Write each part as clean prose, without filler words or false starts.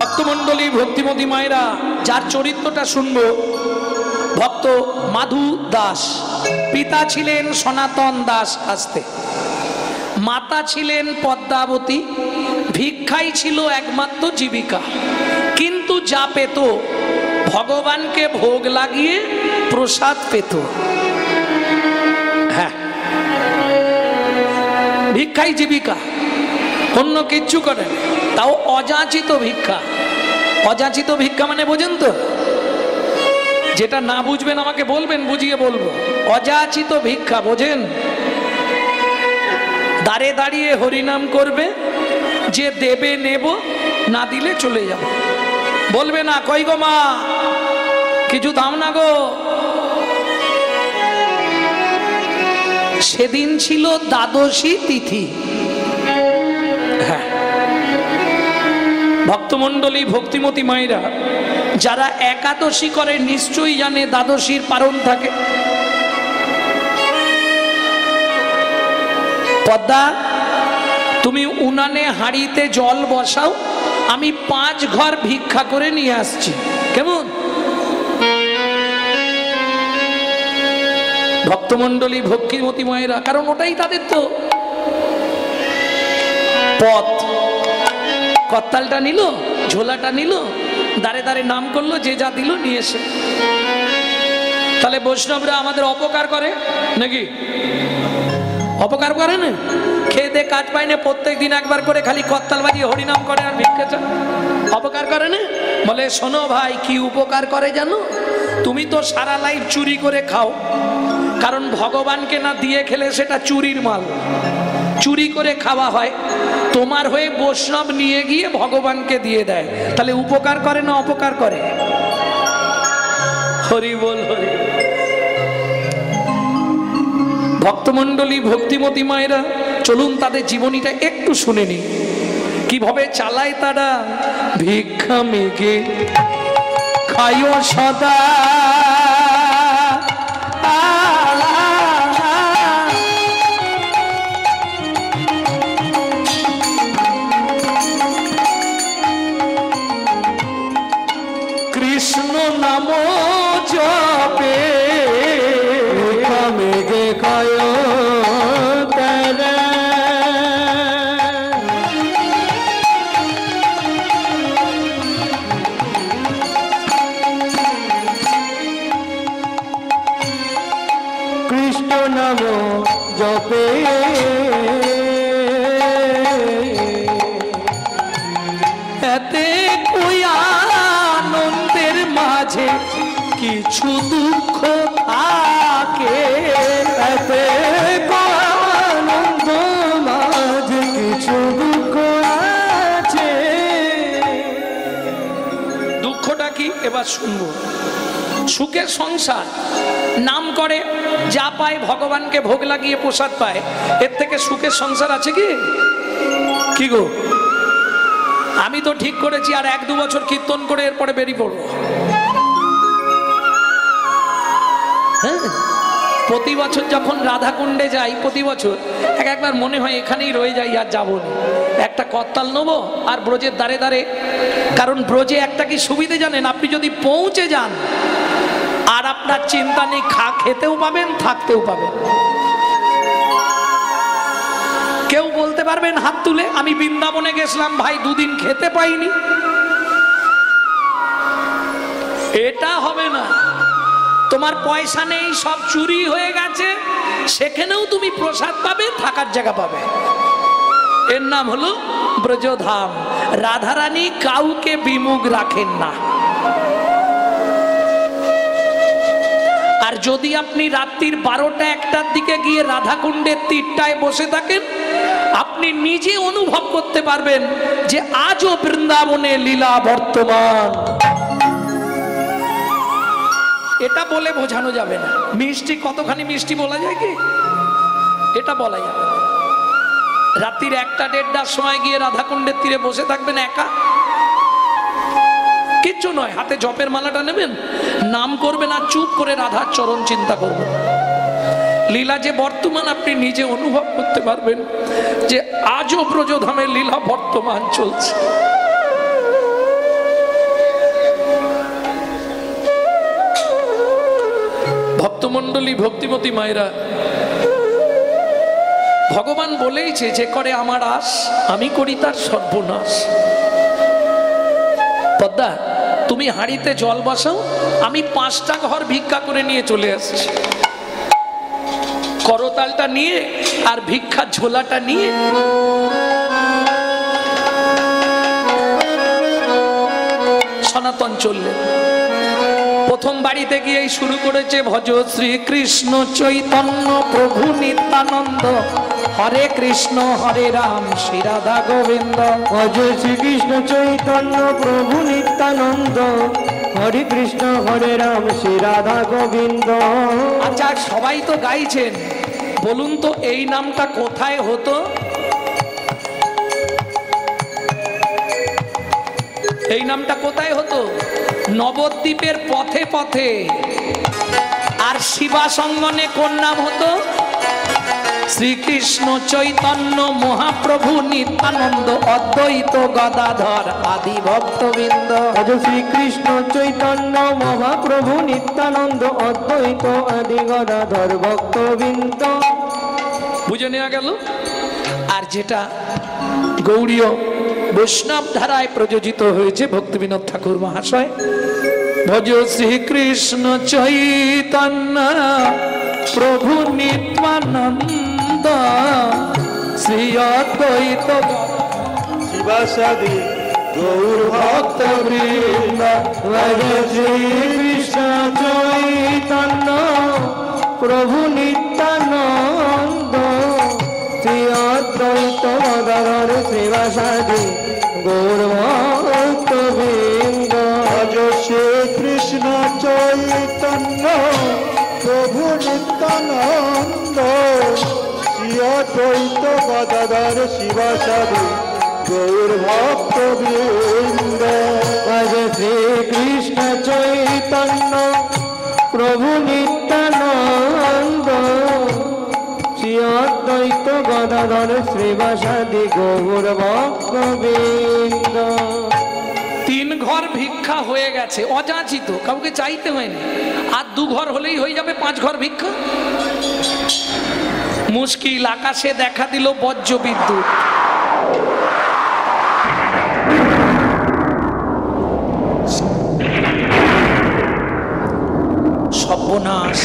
ভক্তমণ্ডলী, ভক্তিমতী মায়েরা, যার চরিত্রটা শুনবো ভক্ত মাধু দাস। পিতা ছিলেন সনাতন দাস আস্তে, মাতা ছিলেন পদ্মাবতী। ভিক্ষাই ছিল একমাত্র জীবিকা, কিন্তু যা পেত ভগবানকে ভোগ লাগিয়ে প্রসাদ পেত। হ্যাঁ, ভিক্ষাই জীবিকা, অন্য কিচ্ছু করেন। তাও অযাচিত ভিক্ষা। অযাচিত ভিক্ষা মানে বোঝেন তো? যেটা না বুঝবেন আমাকে বলবেন, বুঝিয়ে বলবো। অযাচিত ভিক্ষা বোঝেন? দাঁড়ে দাঁড়িয়ে হরিনাম করবে, যে দেবে নেব, না দিলে চলে যাব। বলবে না কই গো মা কিছু দাও না গো। সেদিন ছিল দ্বাদশী তিথি। হ্যাঁ, ভক্তমণ্ডলী, ভক্তিমতী মায়েরা, যারা একাদশী করে নিশ্চয়ই জানে দ্বাদশীর পারণ থাকে। পদ্মা, তুমি উনানে হাঁড়িতে জল বসাও, আমি 5 ঘর ভিক্ষা করে নিয়ে আসছি। কেমন? ভক্তমণ্ডলী, ভক্তিমতী মায়েরা, কারণ ওটাই তাদের তো পথ। কর্তালটা নিল, ঝোলাটা নিল, দাঁড়ে দাঁড়ে নাম করলো, যে যা দিল নিয়ে এসে। তাহলে বৈষ্ণবরা আমাদের অপকার করে নাকি? অপকার করে না? খেয়ে দে কাজ পায় না, প্রত্যেক দিন একবার করে খালি কর্তাল বাজিয়ে হরিনাম করে আর ভিক্ষা চায়। অপকার করে না? বলে শোনো ভাই, কি উপকার করে জানো? তুমি তো সারা লাইফ চুরি করে খাও, কারণ ভগবানকে না দিয়ে খেলে সেটা চুরির মাল। চুরি করে খাওয়া হয়, তোমার হয়ে বৈষ্ণব নিয়ে গিয়ে ভগবানকে দিয়ে দেয়। তাহলে উপকার করে না অপকার করে? হরি বল, হরি। ভক্তমণ্ডলী, ভক্তিমতী মায়েরা, চলুন তাদের জীবনীটা একটু শুনে নি, কিভাবে চালায় তারা। ভিক্ষা মেঘে খায়ো সদা, কৃষ্ণ নাম জপে, মেঘে খায় তারা। কৃষ্ণ নাম জপে এতে কই আনন্দের মাঝে কিছু দুঃখ থাকে। এতে আনন্দ মাঝে কিছু দুঃখ আছে। দুঃখটা কি এবার শুনবো। সুখের সংসার, নাম করে, যা পায় ভগবানকে ভোগ লাগিয়ে প্রসাদ পায়, এর থেকে সুখের সংসার আছে কি? কি গো? আমি তো ঠিক করেছি আর 1-2 বছর কীর্তন করে এরপরে বেরিয়ে পড়বো। হ্যাঁ, প্রতি বছর যখন রাধাকুণ্ডে যাই, প্রতি বছর একবার মনে হয় এখানেই রয়ে যাই, আর যাবো না। একটা করতাল নেবো আর ব্রজের দ্বারে দ্বারে, কারণ ব্রজে একটা কি সুবিধে জানেন? আপনি যদি পৌঁছে যান আর আপনার চিন্তা নেই, খেতেও পাবেন, থাকতেও পাবেন। কেউ বলতে পারবেন হাত তুলে, আমি বৃন্দাবনে গেছিলাম ভাই, 2 দিন খেতে পাইনি। এটা হবে না। তোমার পয়সা নেই, সব চুরি হয়ে গেছে, সেখানেও তুমি প্রসাদ পাবে, থাকার জায়গা পাবে। এর নাম হলো ব্রজধাম। রাধারানী কাউকে বিমুখ রাখেন না। আর যদি আপনি রাত্রির 12টা-1টার দিকে গিয়ে রাধাকুণ্ডের তীরটায় বসে থাকেন, আপনি নিজে অনুভব করতে পারবেন যে আজও বৃন্দাবনে লীলা বর্তমান। এটা বলে বোঝানো যাবে না। মিষ্টি কতখানি মিষ্টি বলা যায় কি? এটা বলা যাবে না। রাত্রির 1টা-1:30টার সময় গিয়ে রাধাকুণ্ডের তীরে বসে থাকবেন একা, কিচ্ছু নয়। হাতে জপের মালাটা নেবেন, নাম করবেন আর চুপ করে রাধার চরণ চিন্তা করবেন। লীলা যে বর্তমান আপনি নিজে অনুভব করতে পারবেন যে আজও ব্রজধামের লীলা বর্তমান চলছে। ভক্তমণ্ডলী, ভক্তিমতী মায়েরা, ভগবান বলেইছে যে করে আমার আশ আমি করি তার সর্বনাশ। পদ্মা, তুমি হাঁড়িতে জল বসাও, আমি 5টা ঘর ভিক্ষা করে নিয়ে চলে আসছি। করতালটা নিয়ে আর ভিক্ষার ঝোলাটা নিয়ে সনাতন চললেন। প্রথম বাড়িতে গিয়েই শুরু করেছে ভজ শ্রীকৃষ্ণ চৈতন্য প্রভু নিত্যানন্দ, হরে কৃষ্ণ হরে রাম শ্রী রাধা গোবিন্দ। ভজ শ্রীকৃষ্ণ চৈতন্য প্রভু নিত্যানন্দ, হরে কৃষ্ণ হরে রাম শ্রী রাধা গোবিন্দ। আচ্ছা, সবাই তো গাইছেন, বলুন তো এই নামটা কোথায় হতো? এই নামটা কোথায় হতো? নবদ্বীপের পথে পথে। আর শিবাসঙ্গনে কোন নাম হতো? শ্রীকৃষ্ণ চৈতন্য মহাপ্রভু নিত্যানন্দ অদ্বৈত গদাধর আদি ভক্তবৃন্দ। শ্রীকৃষ্ণ চৈতন্য মহাপ্রভু নিত্যানন্দ অদ্বৈত আদি গদাধর ভক্তবৃন্দ। বুঝে নেওয়া গেল। আর যেটা গৌড়ীয় বৈষ্ণব ধারায় প্রযোজিত হয়েছে ভক্তিবিনোদ ঠাকুর মহাশয়, ভজ শ্রীকৃষ্ণ চৈতন্য প্রভু নিত্যানন্দ শ্রী অদ্বৈত শিবাসাদি গৌর ভক্তবৃন্দ। ভজ শ্রীকৃষ্ণ চৈতন্য প্রভু নিত্যানন্দ শ্রী অদ্বৈত গদাধর শিবাসাদি গৌর ভক্তবৃন্দ। ভজ শ্রীকৃষ্ণ চৈতন্য প্রভু নিত্যানন্দ শ্রী অদ্বৈত গদাধর শিবাসাদি গৌর ভক্তবৃন্দ। ভজ শ্রীকৃষ্ণ চৈতন্য প্রভু নিত্যানন্দ শ্রী অদ্বৈত গদাধর শ্রীবাসাদি গৌর ভক্তবৃন্দ। 3 ঘর ভিক্ষা হয়ে গেছে, অযাচিত, কাউকে চাইতে হয়নি। আর 2 ঘর হলেই হয়ে যাবে 5 ঘর ভিক্ষা। মুশকিল, আকাশে দেখা দিল বজ্র বিদ্যুৎ। সর্বনাশ।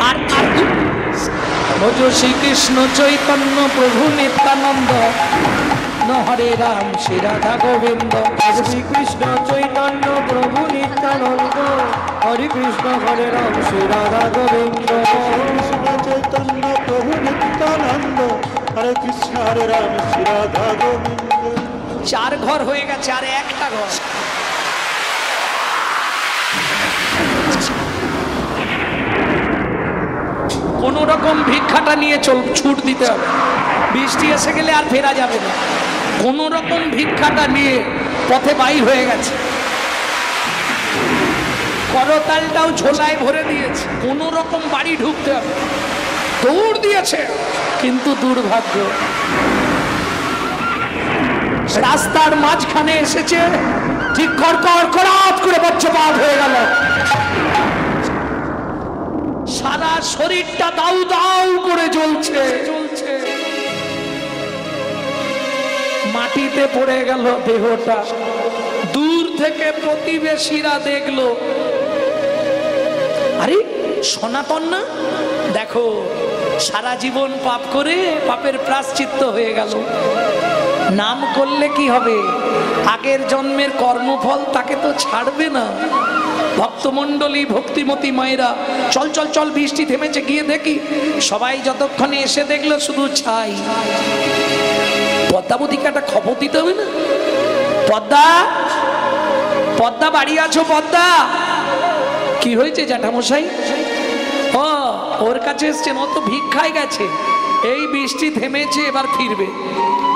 আর ভজ শ্রীকৃষ্ণ চৈতন্য প্রভু নিত্যানন্দ হরে রাম শ্রী রাধা গোবিন্দ। শ্রীকৃষ্ণ চৈতন্য প্রভু নিত্যানন্দ হরে কৃষ্ণ হরে রাম শ্রী রাধা গোবিন্দ। কৃষ্ণ চৈতন্য প্রভু নিত্যানন্দ হরে কৃষ্ণ হরে রাম শ্রী রাধা গোবিন্দ। 4 ঘর হয়ে গেছে, আর একটা ঘর। কোন রকম ভিক্ষাটা নিয়ে ছুট দিতে হবে। বৃষ্টি এসে গেলে আর ফেরা যাবে না। কোন রকম ভিক্ষাটা নিয়ে পথে বাইর হয়ে গেছে। করতালটাও ঝোলায় ভরে দিয়েছে, কোন রকম বাড়ি ঢুকতে হবে। দৌড় দিয়েছে, কিন্তু দুর্ভাগ্য রাস্তার মাঝখানে এসেছে, ঠিক কড়কড় করে বজ্রপাত হয়ে গেল। সারা শরীরটা দাউ দাউ করে জ্বলছে। মাটিতে পড়ে গেল দেহটা। দূর থেকে প্রতিবেশীরা দেখলো, আরে সনাতন না, দেখো সারা জীবন পাপ করে পাপের প্রায়শ্চিত্ত হয়ে গেল। নাম করলে কি হবে? আগের জন্মের কর্মফল তাকে তো ছাড়বে না। ভক্তমণ্ডলী, ভক্তিমতী মায়েরা, চল চল চল, বৃষ্টি থেমেছে, গিয়ে দেখি। সবাই যতক্ষণে এসে দেখলো শুধু ছাই। পদ্মাবতীকে একটা খবর দিতে হবে না? পদ্মা, পদ্মা বাড়ি আছো? পদ্মা, কি হয়েছে জ্যাঠামশাই? ও, ওর কাছে এসছেন, ও তো ভিক্ষায় গেছে, এই বৃষ্টি থেমেছে, এবার ফিরবে।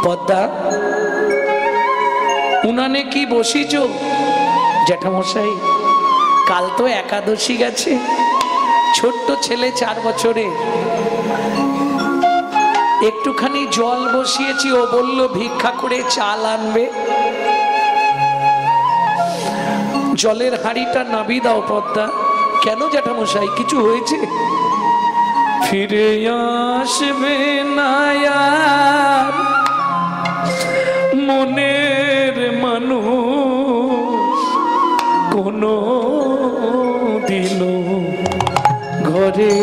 পদ্মা, উনানে কি বসিছ? জ্যাঠামশাই, কাল তো একাদশী গেছে, ছোট্ট ছেলে 4 বছরে, একটুখানি জল বসিয়েছি, ও বলল ভিক্ষা করে চাল আনবে। জলের হাঁড়িটা নাবি দাও পদ্মা। কেন জ্যাঠামশাই, কিছু হয়েছে? ফিরে আসবে না আর মনের মানুষ কোনো দিনও ঘরে,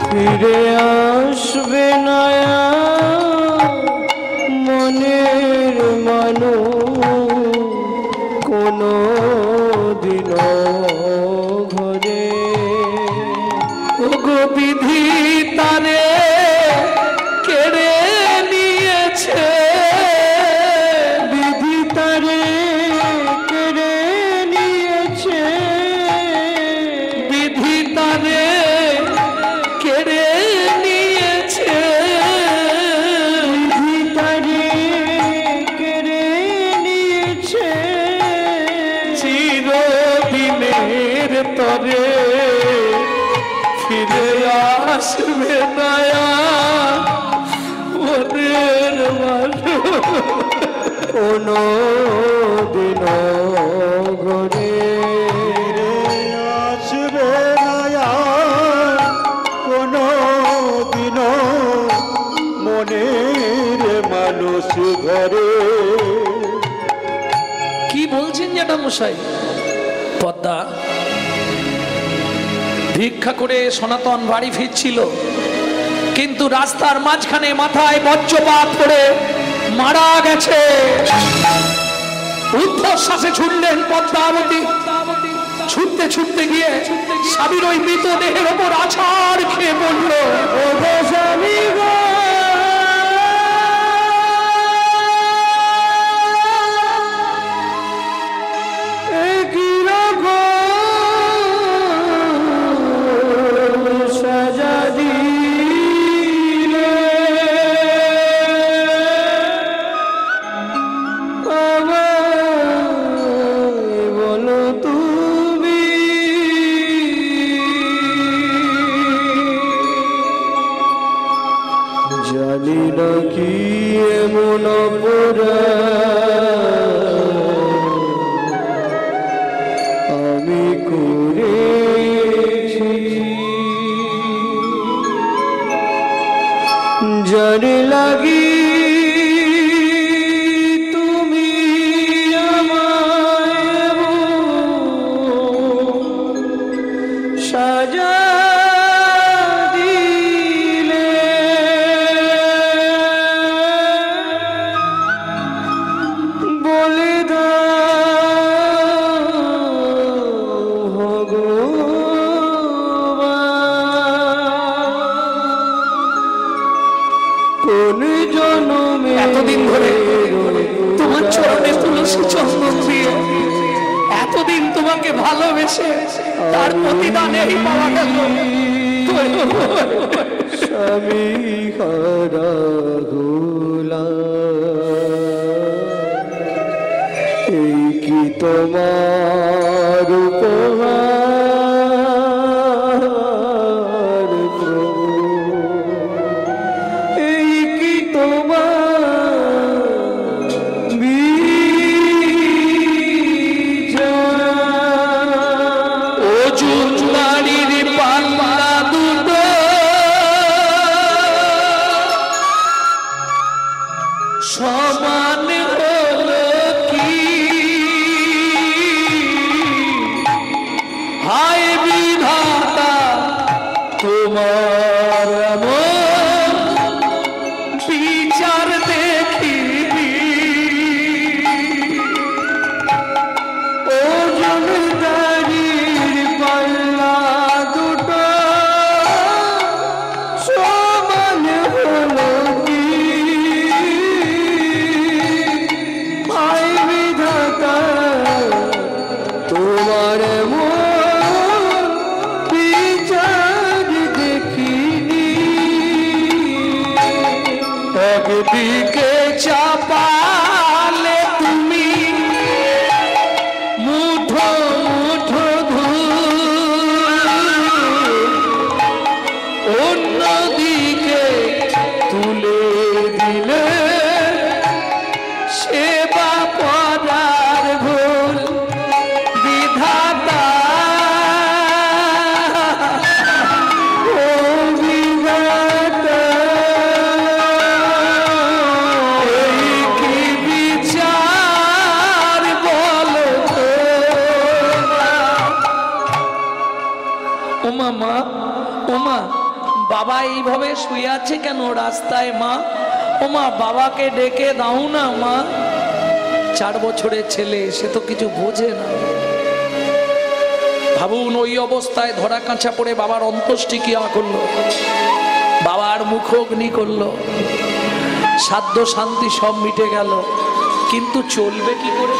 ফিরে আসবে না মনের মানুষ কোনো দিন ঘরে। ওগো বিধি তারে কেড়ে নিয়েছে, বিধি তারে কেড়ে নিয়েছে, বিধি তারে কেড়ে নিয়েছে, বিধি তারে কেড়ে নিয়েছে। চিরদিনের তরে ফিরে আসবে না মনের মানুষ কোনো দিন ঘরে। আসবে না কোনো দিন মনের মানুষ ঘরে। কি বলছেন জ্যাঠামশাই? পদ্মা ভিক্ষা করে সনাতন বাড়ি ফিরছিল, কিন্তু রাস্তার মাঝখানে মাথায় বজ্রপাত করে মারা গেছে। ঊর্ধ্বশ্বাসে ছুটলেন পদ্মাবতী, ছুটতে ছুটতে গিয়ে স্বামীর ওই মৃতদেহের ওপর আছাড় খেয়ে পড়ল। ও গো স্বামী গো, এ কি রকম সাজা দিলে আমায় বলো তুমি। জানি না কি এমন আমি করেছি, জানি লাগি তুমি আমায় সাজা দিলে। বলে দাও ভগবান, কোন জন্মে এতদিন ধরে তোমার চরণে তুলসী চন্দন দিয়ে এতদিন তোমাকে ভালোবেসে তার প্রতিদান এই পাওয়া গেল। স্বামী হারা হলাম, এই কি তোমার উপহার প্রভু, এই কি তোমার বিচার। অর্জুন বাড়ির পাল্লা দুটো সমান হলো কি, হায় বিধাতা তোমার এমন বিচার দেখিবি। ওজনদারির পাল্লা দুটো সমান হলো কি, হায় বিধাতা তোমার এমন বিচার দেখিনি। একদিকে চাপালে তুমি মুঠো মুঠো ধূল, নদীকে তুলে দিলে সেবা পদার ভুল বিধাতা ও বিধাতা এই কি বিচার বলো ওমা মা ওমা বাবা এইভাবে শুয়ে আছে কেন রাস্তায় মা ওমা বাবাকে ডেকে দাও না মা 4 বছরের ছেলে সে তো কিছু বোঝে না ভাবুন ওই অবস্থায় ধরা কাঁচা পড়ে বাবার অন্ত্যেষ্টি ক্রিয়া করলো বাবার মুখগ্নি করলো সাধ্য শান্তি সব মিটে গেল কিন্তু চলবে কি করে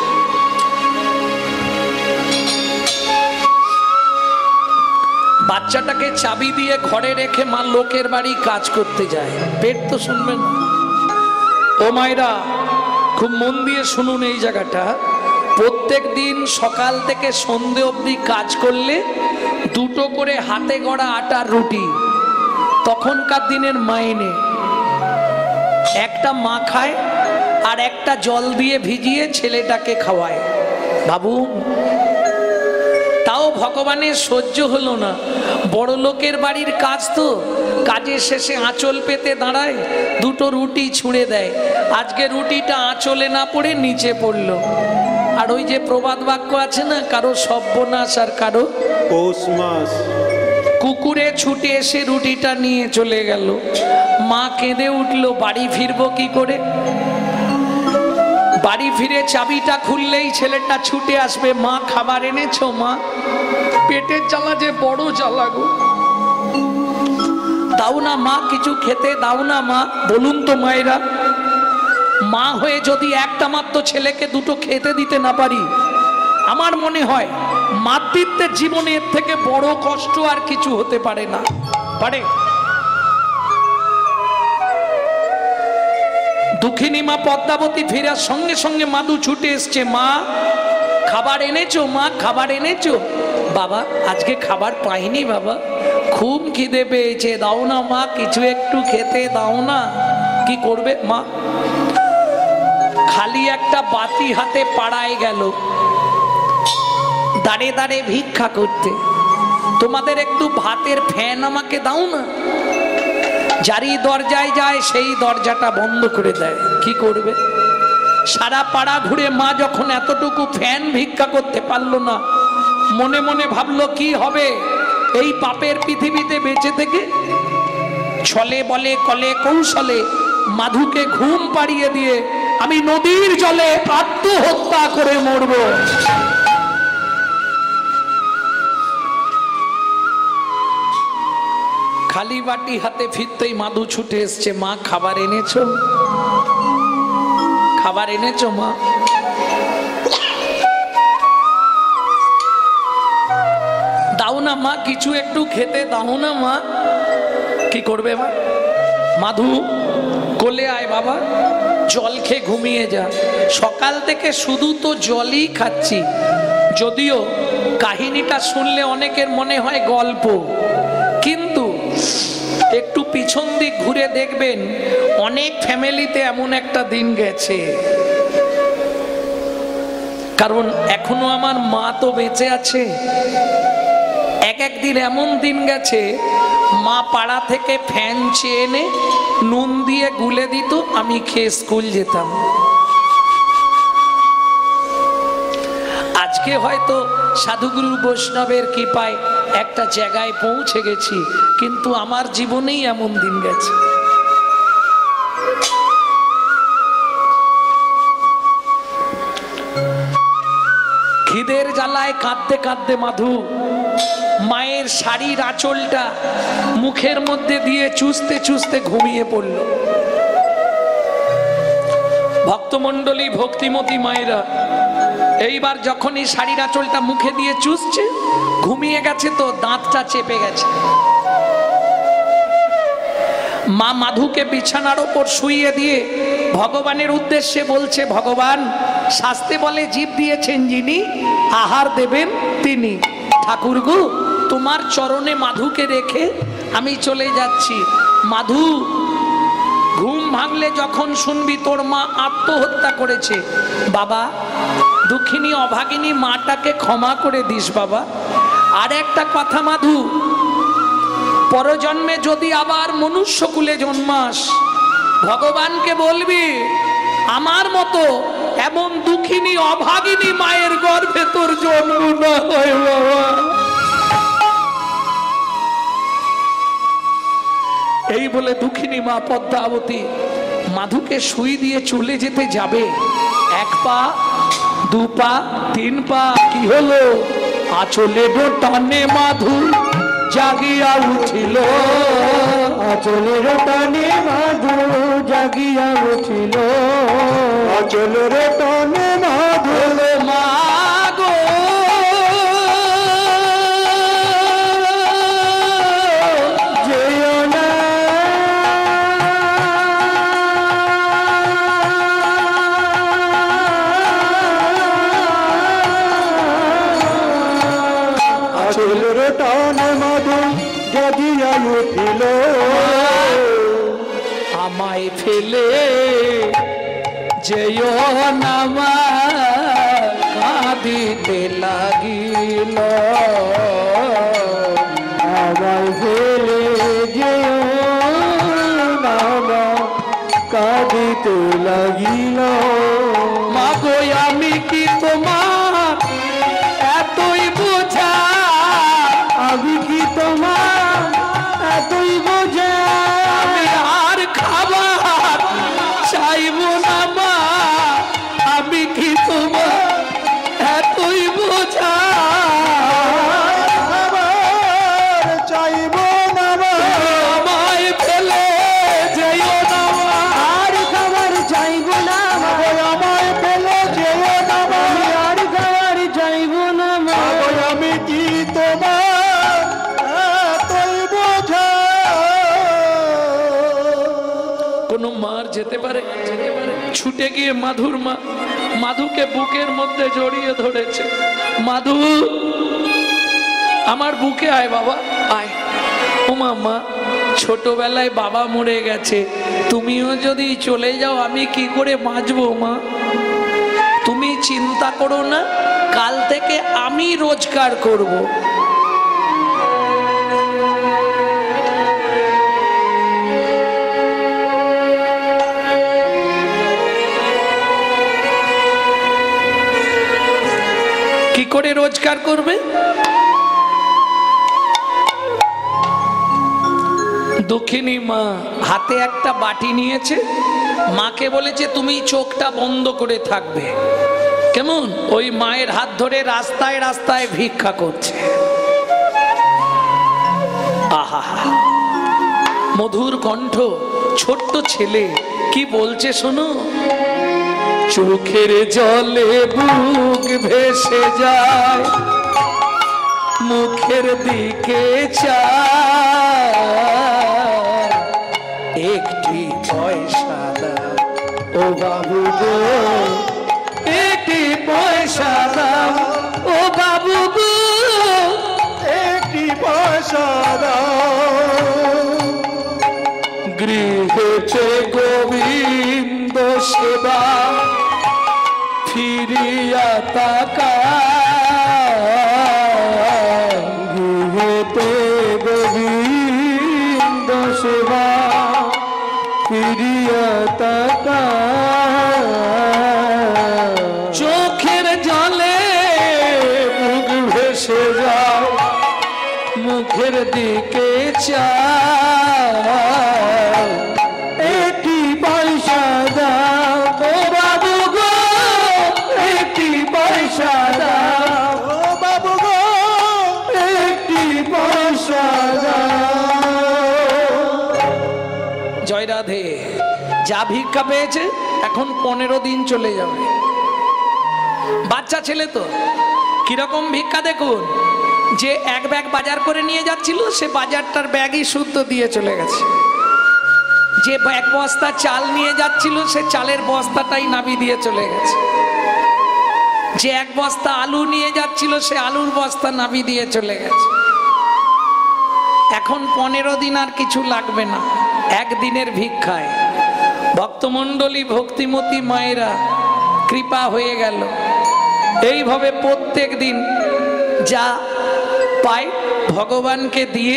বাচ্চাটাকে চাবি দিয়ে ঘরে রেখে মা লোকের বাড়ি কাজ করতে যায় পেট তো শুনবে না ও মায়েরা খুব মন দিয়ে শুনুন এই জায়গাটা প্রত্যেক দিন সকাল থেকে সন্ধে অবধি কাজ করলে 2টো করে হাতে গড়া আটার রুটি তখনকার দিনের মাইনে একটা মা খায় আর একটা জল দিয়ে ভিজিয়ে ছেলেটাকে খাওয়ায় ভাবুন তাও ভগবানের সহ্য হলো না বড় লোকের বাড়ির কাজ তো কাজের শেষে আঁচল পেতে দাঁড়ায় 2টো রুটি ছুঁড়ে দেয় আজকে রুটিটা আঁচলে না পড়ে নিচে পড়লো আর ওই যে প্রবাদ বাক্য আছে না কারো সর্বনাশ আর কারো পৌষ মাস কুকুরে ছুটে এসে রুটিটা নিয়ে চলে গেল মা কেঁদে উঠলো বাড়ি ফিরবো কি করে বাড়ি ফিরে চাবিটা খুললেই ছেলেটা ছুটে আসবে মা খাবার এনেছো মা পেটের জ্বালা যে বড় জ্বালা গো দাও না মা কিছু খেতে দাও না মা বলুন তো মায়েরা মা হয়ে যদি একটা মাত্র ছেলেকে 2টো খেতে দিতে না পারি আমার মনে হয় মাতৃত্বের জীবনের থেকে বড় কষ্ট আর কিছু হতে পারে না পারে দুঃখিনী মা পদ্মাবতী ফেরার সঙ্গে সঙ্গে মাদু ছুটে এসছে মা খাবার এনেছো মা খাবার এনেছো বাবা আজকে খাবার পাইনি বাবা খুব খিদে পেয়েছে দাও না মা কিছু একটু খেতে দাও না কি করবে মা খালি একটা বাতি হাতে পাড়ায় গেল দাঁড়ে দাঁড়ে ভিক্ষা করতে তোমাদের একটু ভাতের ফ্যান আমাকে দাও না যারই দরজায় যায় সেই দরজাটা বন্ধ করে দেয় কি করবে সারা পাড়া ঘুরে মা যখন এতটুকু ফ্যান ভিক্ষা করতে পারলো না মনে মনে ভাবলো কি হবে এই পাপের পৃথিবীতে বেঁচে থেকে ছলে বলে কলে কৌশলে মাধুকে ঘুম পাড়িয়ে দিয়ে আমি নদীর জলে আত্মহত্যা করে মরব খালি বাটি হাতে ফিরতেই মাধু ছুটে এসছে মা খাবার এনেছো খাবার এনেছো মা দাও না মা কিছু একটু খেতে দাও না মা কি করবে মা মাধু কোলে আয় বাবা জল খেয়ে ঘুমিয়ে যা সকাল থেকে শুধু তো জলই খাচ্ছি যদিও কাহিনীটা শুনলে অনেকের মনে হয় গল্প কিন্তু একটু পিছন দিক ঘুরে দেখবেন অনেক ফ্যামিলিতে এমন একটা দিন গেছে কারণ এখনো আমার মা তো বেঁচে আছে একদিন এমন দিন গেছে মা পাড়া থেকে ফ্যান চেয়ে এনে নুন দিয়ে গুলে দিত আমি খেয়ে স্কুল যেতাম আজকে হয়তো সাধুগুরু বৈষ্ণবের কৃপায় একটা জায়গায় পৌঁছে গেছি কিন্তু আমার জীবনেই এমন দিন গেছে খিদের জ্বালায় কাঁদতে কাঁদতে মাধু মায়ের শাড়ির আঁচলটা মুখের মধ্যে দিয়ে চুষতে চুষতে ঘুমিয়ে পড়ল ভক্তমণ্ডলী ভক্তিমতী মায়েরা এইবার যখনই শাড়ির আঁচলটা মুখে দিয়ে চুষছে ঘুমিয়ে গেছে তো দাঁতটা চেপে গেছে মা মাধুকে বিছানার ওপর শুইয়ে দিয়ে ভগবানের উদ্দেশ্যে বলছে ভগবান শাস্তে বলে জীব দিয়েছেন যিনি আহার দেবেন তিনি ঠাকুর গো তোমার চরণে মাধুকে রেখে আমি চলে যাচ্ছি। মাধু, ঘুম ভাঙলে যখন শুনবি তোর মা আত্মহত্যা করেছে, বাবা দুঃখিনী অভাগিনী মাটাকে ক্ষমা করে দিস বাবা। আর একটা কথা মাধু, পরজন্মে যদি আবার মনুষ্যকুলে জন্মাস, ভগবানকে বলবি আমার মতো এমন দুঃখিনী অভাগিনী মায়ের গর্ভে তোর জন্ম না হয় বাবা। এই বলে দুঃখিনী মা পদ্মাবতী মাধুকে সুই দিয়ে চলে যেতে যাবে। 1 পা 2 পা 3 পা, কি হলো? আঁচলে টানে মাধু জাগিয়া উঠিল, আচলের টানে মাধু জাগিয়া উঠিল, আচলের টানে মাধু মাগো যেও না, আচলের টানে মাধু জাগিয়া উঠিল, আমায় ফেলে যেও না মা, কাঁদিতে লাগিল। আমায় ফেলে যেও না মা, কাঁদিতে লাগিল। মাগো আমি কি তোমার এতই বোঝা, আমি কি তোমার এতই বোঝা, আমি আর খাবার চাইব না মা, আমি কি তোমার এতই বোঝা, খাবার চাইব না মা, আমায় ফেলে যেও না মা, আর খাবার চাইব না মা, আমায় ফেলে যেও না মা, আর খাবার চাইব না মা, আমি কি তোমার এতই বোঝা। কোনো মার যেতে পারে? ছুটে গিয়ে মাধুর মা মাধুকে বুকের মধ্যে জড়িয়ে ধরেছে। মাধু আমার বুকে আয় বাবা, আয়। ও মা, ছোটবেলায় বাবা মরে গেছে, তুমিও যদি চলে যাও আমি কি করে বাঁচবো মা? তুমি চিন্তা করো না, কাল থেকে আমি রোজগার করব। কি করে রোজগার করবে? দক্ষিণী মা হাতে একটা বাটি নিয়েছে, মাকে বলেছে তুমি চোখটা বন্ধ করে থাকবে। কেমন? ওই মায়ের হাত ধরে রাস্তায় রাস্তায় ভিক্ষা করছে। আহা, মধুর কণ্ঠ, ছোট্ট ছেলে কি বলছে শোনো। চোখের জলে বুক ভেসে যায়, মুখের দিকে চায়, একটি পয়সা দাও ও বাবু গো, একটি পয়সা দাও ও বাবু গো, একটি পয়সা দাও। গৃহেতে গোবিন্দ সেবা ফিরিয়া তাকায়, গৃহেতে গোবিন্দ সেবা ফিরিয়া তাকায়, চোখের জলে মুখ ভেসে যাও, মুখের দিকে চাও, একটি পয়সা দাও ও বাবু গো, একটি পয়সা দাও ও বাবু গো, একটি পয়সা দাও। জয় রাধে। যা ভিক্ষা পেয়েছে এখন 15 দিন চলে যাবে। বাচ্চা ছেলে তো কিরকম ভিক্ষা দেখুন, যে এক ব্যাগ বাজার করে নিয়ে যাচ্ছিল সে বাজারটার ব্যাগই শুদ্ধ দিয়ে চলে গেছে, যে এক বস্তা চাল নিয়ে যাচ্ছিল সে চালের বস্তাটাই নাবি দিয়ে চলে গেছে, যে এক বস্তা আলু নিয়ে যাচ্ছিল সে আলুর বস্তা নাবি দিয়ে চলে গেছে। এখন 15 দিন আর কিছু লাগবে না, একদিনের ভিক্ষায় ভক্তমণ্ডলী ভক্তিমতী মায়েরা কৃপা হয়ে গেল। এইভাবে প্রত্যেক দিন যা পায় ভগবানকে দিয়ে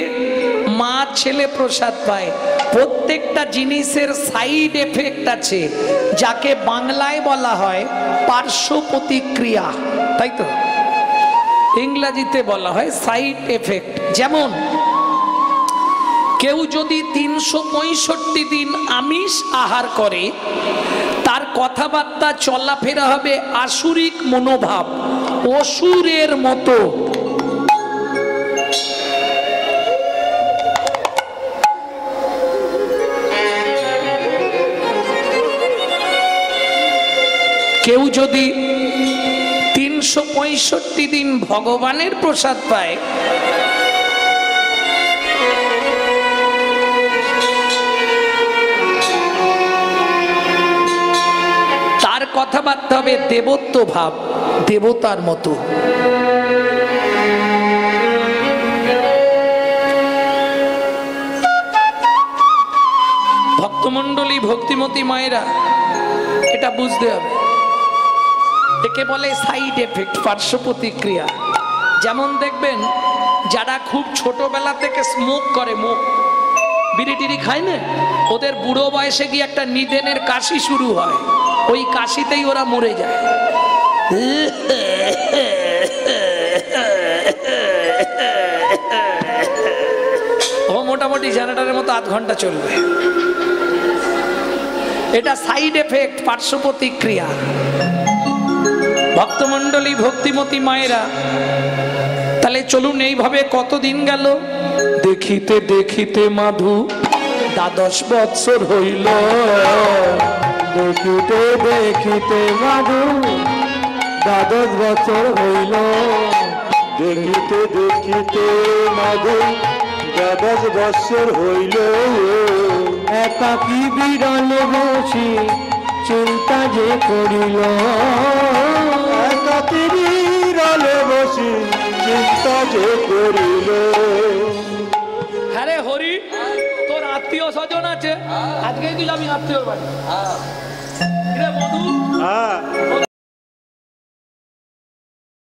মা ছেলে প্রসাদ পায়। প্রত্যেকটা জিনিসের সাইড এফেক্ট আছে, যাকে বাংলায় বলা হয় পার্শ্ব প্রতিক্রিয়া, তাই তো ইংরেজিতে বলা হয় সাইড এফেক্ট। যেমন কেউ যদি 365 দিন আমিষ আহার করে, তার কথাবার্তা চলাফেরা হবে আসুরিক মনোভাব, অসুরের মতো। কেউ যদি 365 দিন ভগবানের প্রসাদ পায়, তার কথাবার্তা হবে দেবত্ব ভাব, দেবতার মতো। ভক্তমণ্ডলী ভক্তিমতী মায়েরা এটা বুঝতে হবে, একে বলে সাইড এফেক্ট, পার্শ্ব প্রতিক্রিয়া। যেমন দেখবেন যারা খুব ছোটবেলা থেকে স্মোক করে, মুখ বিড়ি টিড়ি খায় না, ওদের বুড়ো বয়সে গিয়ে একটা নিদেনের কাশি শুরু হয়, ওই কাশিতেই ওরা মরে যায়। ও মোটামুটি জেনারেটরের মতো আধ ঘন্টা চলবে। এটা সাইড এফেক্ট, পার্শ্ব প্রতিক্রিয়া। ভক্তমণ্ডলী ভক্তিমতী মায়েরা, তাহলে চলুন এইভাবে কতদিন গেল। দেখিতে দেখিতে মাধু 12 বৎসর হইল, দেখিতে দেখিতে মাধু 12 বছর হইল, দেখিতে দেখিতে মাধু 12 বছর হইল। একাকী বিরলে বসি চিন্তা যে করিল, একাকী বিরলে বসি চিন্তা যে করিল। হ্যাঁ রে হরি, তোর আত্মীয় স্বজন আছে, আজকেই তুই যাবি আত্মীয় বাড়ি। মধু